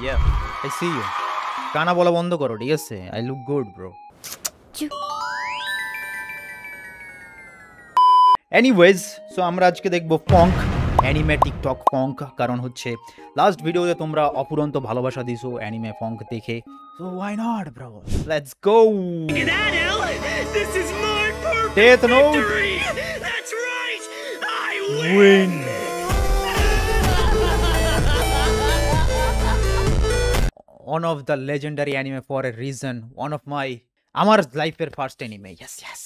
Yeah, I see you. কানা বলা বন্ধ করো, ঠিক আছে? I look good, bro. Anyways, so আমরা আজকে দেখবো ফঙ্ক, অ্যানিমে টিকটক ফঙ্ক, কারণ হচ্ছে লাস্ট ভিডিওতে তোমরা অপুরন্ত ভালোবাসা দিছো অ্যানিমে ফঙ্ক দেখে। So why not, bro? Let's go. This is my perfect Death Note. victory. That's right. I Win. One of the legendary anime for a reason. One of my আমার লাইফের first anime. Yes, yes.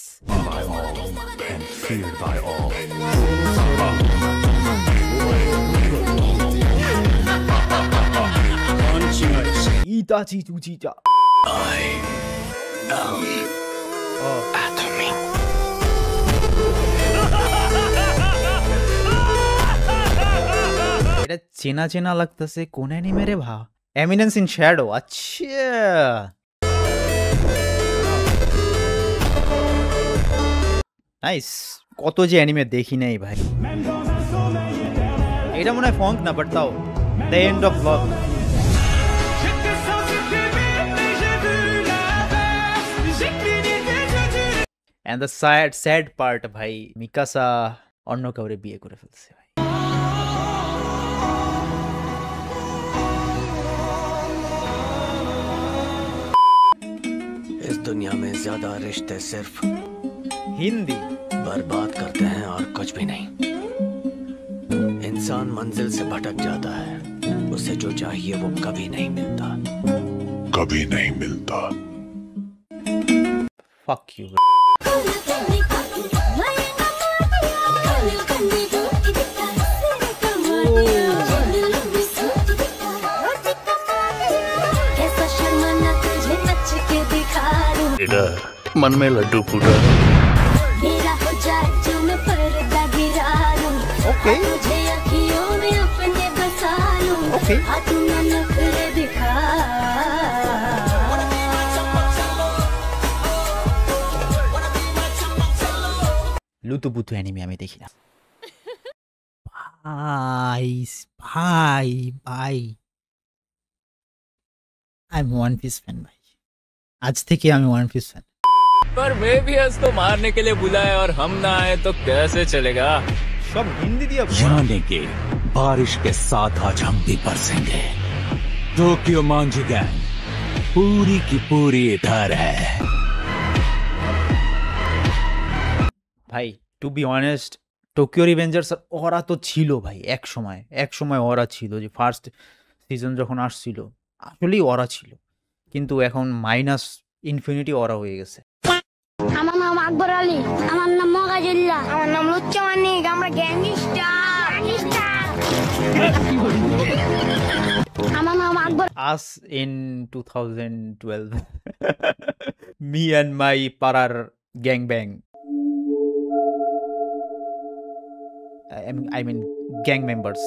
By all and feared by all. Itachi Tsuchiya. I am Atomy. এটা চেনা চেনা লাগতেছে, কোন anime রে ভা? Eminence in shadow. আচ্ছা, নাইস। কত যে অ্যানিমে দেখি নাই ভাই। এটা মনে হয় ফঙ্ক না, বাট তাও the end of love. And the sad part ভাই, মিকাসা অন্য কাউরে বিয়ে করে ফেলছে ভাই। इस दुनिया में ज्यादा रिश्ते सिर्फ हिंदी बर्बाद करते हैं और कुछ भी नहीं। इंसान मंजिल से भटक जाता है, उसे जो चाहिए वो कभी नहीं मिलता। कभी नहीं मिलता। Fuck you. मन में लड्डू फूटा। Okay. Okay. লুতুপুতু অ্যানিমে আমি দেখি না ভাই। ভাই ভাই আমি ওয়ান পিস ফ্যান ভাই, আজ থেকে আমি ওয়ান পিস ফ্যান। पर मेबियस को मारने के लिए बुलाए और हम ना आए तो कैसे चलेगा? সব হিন্দি দিয়ে जाने के बारिश के साथ आज हम भी बरसेंगे। टोक्यो मांझी गैंग पूरी की पूरी इधर है। ভাই টু বি অনেস্ট, টোকিও রিভেঞ্জার্স ওরা তো ছিল ভাই এক সময় ওরা ছিল, যে ফার্স্ট সিজন যখন আসছিল আসলেই ওরা ছিল, কিন্তু এখন মাইনাস ইনফিনিটি ওরা হয়ে গেছে। আমার নাম আকবর আলী, আমার নাম মগাজুল্লাহ, আমার নাম লুচ্চা মানিক, আমরা গ্যাংস্টার। আমার নাম আকবর। Us in 2012 me and my parar gangbang, I mean gang members.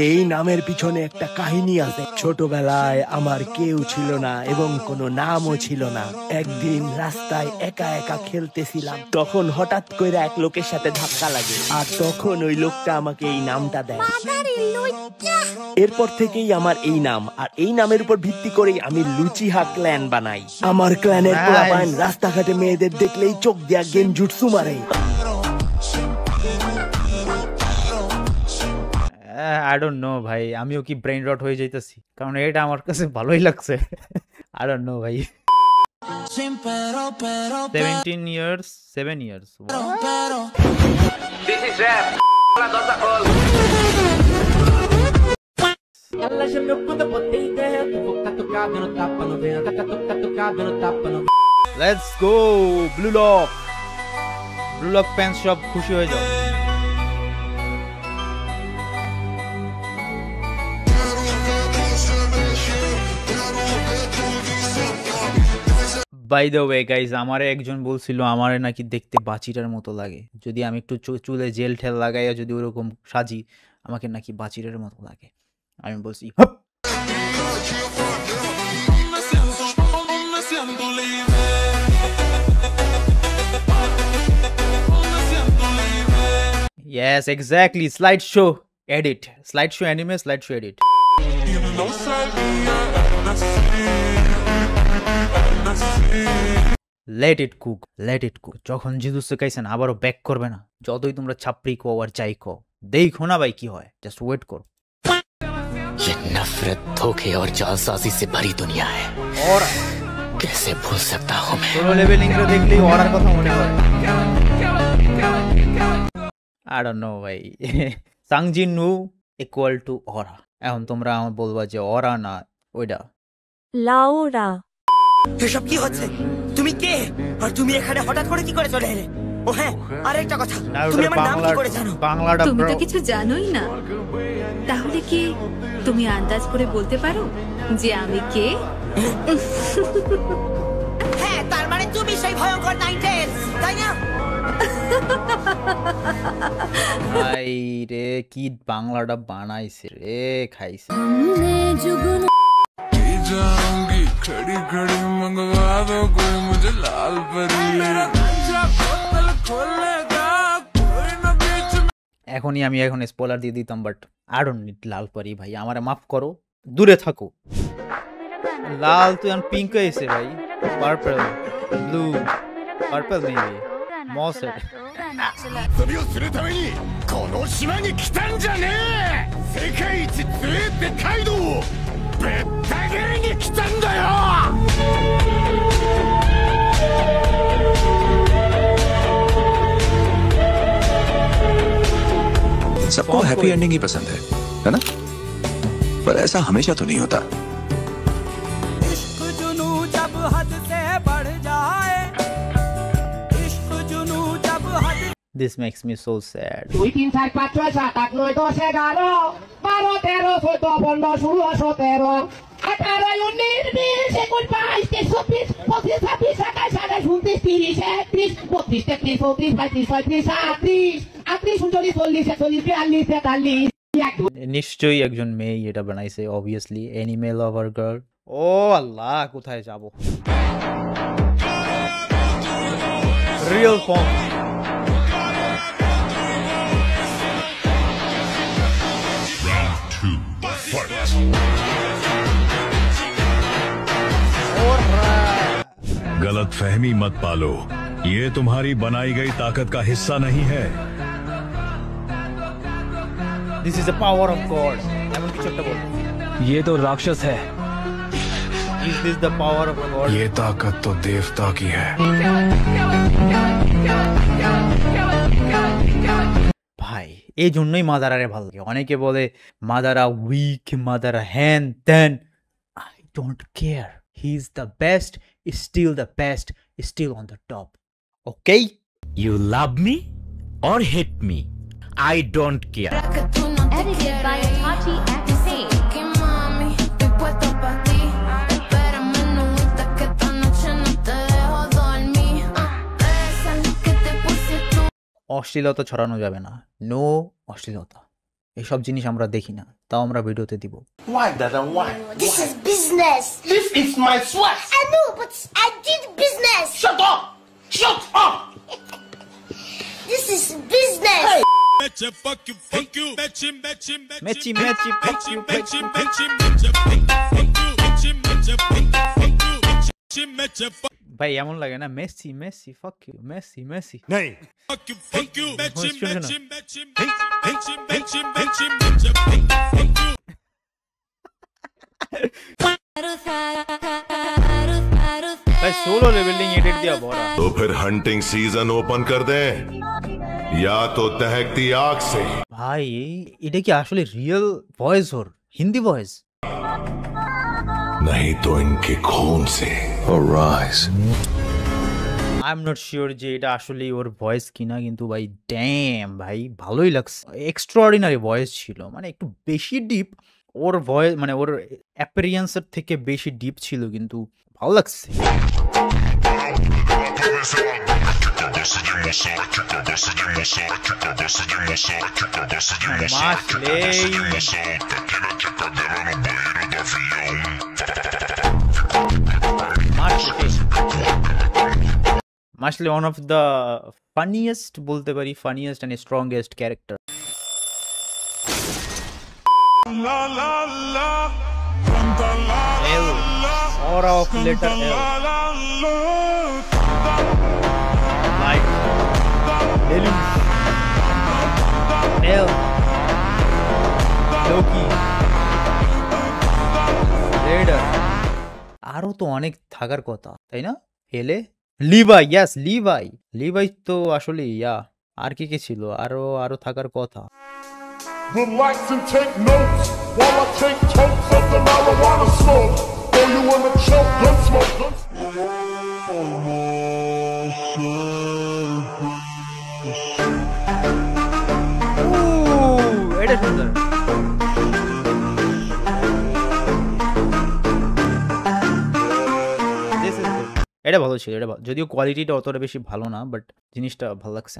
এই নামের পিছনে একটা কাহিনী আছে। ছোটবেলায় আমার কেউ ছিল না এবং কোনো নামও ছিল না। একদিন রাস্তায় একা একা খেলতেছিলাম, তখন হঠাৎ করে এক লোকের সাথে ধাক্কা লাগে, আর তখন ওই লোকটা আমাকে এই নামটা দেয়। এরপর থেকেই আমার এই নাম, আর এই নামের উপর ভিত্তি করেই আমি লুচিহা ক্ল্যান বানাই। আমার ক্ল্যানের পোলাপান রাস্তাঘাটে মেয়েদের দেখলেই চোখ দিয়া গেনজুটসু মারে। I don't know ভাই, আমিও কি ব্রেইন রট হয়ে যাইতেছি, কারণ এটা আমার কাছে ভালোই লাগছে। I don't know ভাই। 17 years 7 years This is rap. La cosa col. Ela já me conta, botei ideia, tu vou catucado no tapa, no vendo, catucado no tapa, no. Let's go Blue Lock pant সব খুশি হয়ে যাও। By the way guys, আমারে একজন বলছিল আমারে নাকি দেখতে বাচিটার মতো লাগে, যদি আমি একটু চুলে জেল ঠেল লাগাইয়া যদি ওরকম সাজি আমাকে নাকি বাচিটার মতো লাগে। আমি বলছি hop. Yes, exactly. Slideshow. edit, slideshow anime, slideshow edit. Let it cook, let it cook. যখন জিজুৎসু কাইসেন আবারও ব্যাক করবে না, যতই তোমরা ছাপড়ি কো আর যাই কো, দেখো না ভাই কি হয়, জাস্ট ওয়েট করো। ये नफरत, धोखे और जालसाजी से भरी दुनिया है और कैसे भूल सकता हूँ मैं। সোলো লেভেলিং রে দেখলেই অরার কথা মনে পড়ে। I don't know ভাই। সাংজিন নু ইকুয়াল টু অরা। এখন তোমরা আমার বলবা যে অরা না ওইটা। লাউরা। এসব কি হচ্ছে? তুমি কে? আর তুমি এখানে হঠাৎ করে কি করে চলে এলে? ও হ্যাঁ, আরেকটা কথা, তুমি আমার নাম কি করে জানো? বাংলাটা তুমি তো কিছু জানোই না, তাহলে কি তুমি আন্দাজ করে বলতে পারো যে আমি কে? হ্যাঁ, তার মানে তুমি সেই ভয়ঙ্কর নাইটেলস, তাই না? ভাই রে কি বাংলাটা বানাইছে রে, খাইছে। खड़ी खड़ी मंगवा दो कोई मुझे लाल परी এখনই আমি এখন স্পয়লার দিয়ে দিতাম, বাট আই ডোন্ট নিড লাল পরি ভাই, আমারে মাফ করো, দূরে থাকো। লাল তো এখন পিঙ্ক হয়েছে ভাই, পার্পল, ব্লু, পার্পল মেবি, মসেট। 遊びをするためにこの島に来たんじゃねえ。世界一強えってカイドウをぶった切りに来たんだよ。सबको हैप्पी एंडिंग ही पसंद है ना? पर ऐसा हमेशा तो नहीं होता। इश्क जुनू जब हद से बढ़ जाए, इश्क जुनू जब हद। This makes me so sad. 2 3 4 5 6 7 8 9 10 11 12 13 14 15 16 17 18 19 20 21 22 23 24 25 26 27 28 29 30 31 32 33 34 35 36 38 39 40 41 42 43 নিশ্চয়ই একজন মেয়ে এটা বানাইছে, অবভিয়াসলি অ্যানিমে লাভার গার্ল। ও আল্লাহ, কোথায় যাব? Real form. गलत फहमी मत पालो, ये तुम्हारी बनाई गई ताकत का हिस्सा नहीं है। This is the power of God. এমন কিছু একটা বল। ये तो राक्षस है। Is this the power of God? ये ताकत तो देवता की है। ভাই এই জন্যই মাদারারে ভালো লাগে। অনেকে বলে মাদারা উইক, মাদারা হ্যান ত্যান। I don't care. He is the best, is still the best, is still on the top. Okay? You love me or hate me, I don't care. Edited by Itachi X Page. অশ্লীলতা ছড়ানো যাবে না, no অশ্লীলতা, এইসব জিনিস আমরা দেখি না, তাও আমরা ভিডিওতে দিব। Why, Dada? Why? This is business. This is my sweat. I know, but I did business. Shut up! Shut up! This is business. Hey. Messi Messi fuck you, ভাই এমন লাগে না? Messi Messi fuck you, Messi Messi नहीं। ভাই solo leveling edit দিয়া বড়া। तो फिर हंटिंग सीजन ओपन कर दें या तो दहकती आग से। ভাই এটা কি আসলে রিয়েল ভয়েস ওর, হিন্দি ভয়েস? नहीं तो इनके खून से। Arise. I am not sure যে এটা আসলে ওর ভয়েস কিনা, কিন্তু ভাই ড্যাম ভাই ভালোই লাগছে, এক্সট্রাঅর্ডিনারি ভয়েস ছিল, মানে একটু বেশি ডিপ ওর ভয়েস, মানে ওর অ্যাপিয়ারেন্সের থেকে বেশি ডিপ ছিল, কিন্তু ভালো লাগছে। Mostly one of the funniest, bolte pari funniest and strongest character. L. Aura of letter L. Light. Deluge. L. Loki. Raider. আরো তো অনেক থাকার কথা তাই না? এলে লিভাই, ইয়েস লিভাই। লিভাই তো আসলে আর কি ছিল? আরো থাকার কথা। Relax and take notes while I take totes of the marijuana smoke. Throw you in the choke, gun smoke. এটা সুন্দর। এটা ভালো ছিল, এটা যদিও কোয়ালিটিটা অতটা বেশি ভালো না, বাট জিনিসটা ভালো লাগছে।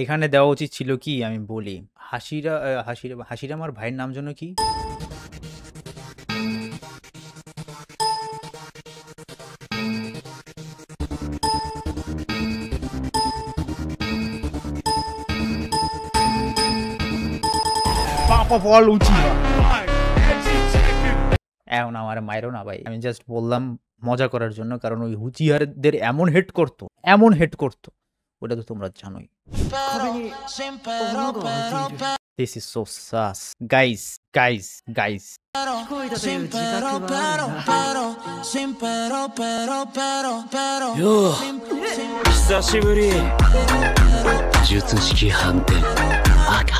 এখানে দেওয়া উচিত ছিল কি আমি বলি, হাসিরা আমার ভাইয়ের নাম জন্য কি বল উচিত। এখন আমার মায়েরও না ভাই, আমি জাস্ট বললাম মজা করার জন্য, কারণ ওই হুচিয়ারদের এমন হেড করতো ওটা তো তোমরা জানোই। This is so sus. Guys. Yo, 久しぶり。術式反転。赤。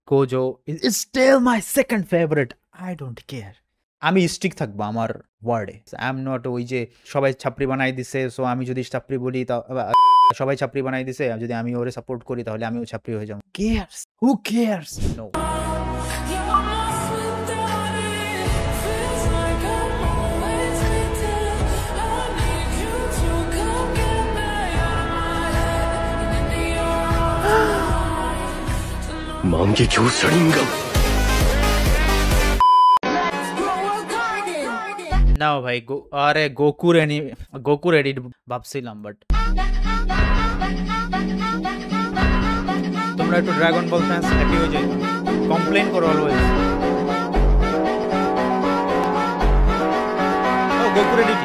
Gojo is still my second favorite. I don't care. আমি স্ট্রিক থাকবো আমার ওয়ার্ডে। আই এম নট ওই যে সবাই ছাপড়ি বানাই দিছে, সো আমি যদি ছাপড়ি বলি সবাই ছাপড়ি বানাই দিছে, যদি আমি ওরে সাপোর্ট করি তাহলে আমিও ছাপড়ি হয়ে যাবো। Who cares? No. 만개교 샤링감. না ভাই আরে গোকুর এডিট ভাবছিলাম, বাট তোমরা একটু ড্রাগন বল ফ্যান্স হ্যাপি হয়ে যাই, কমপ্লেইন করো অলওয়েজ। ও গোকুর এডিট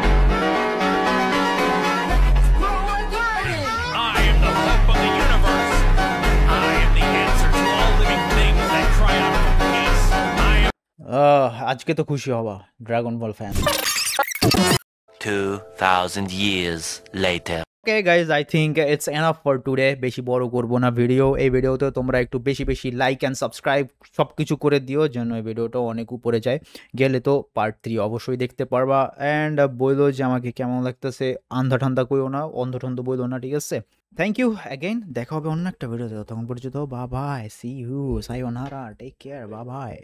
আজকে তো খুশি হবা dragon ball fan. 2000 years later. Okay guys, I think it's enough for today. বেশি বড় করব না ভিডিও। এই ভিডিওতে তোমরা একটু বেশি লাইক এন্ড সাবস্ক্রাইব সবকিছু করে দিও যেন এই ভিডিওটা অনেক উপরে যায়। গেলে তো পার্ট 3 অবশ্যই দেখতে পারবা। এন্ড বলো যে আমাকে কেমন লাগতেছে, আন্ধা ঠান্ডা কইও না, অন্ধ বলো না, ঠিক আছে? থ্যাংক ইউ অ্যাগেইন, দেখা হবে অন্য একটা ভিডিওতে। তখন পর্যন্ত বাই বাই, সি ইউ, সায়োনারা, টেক কেয়ার, বাই বাই।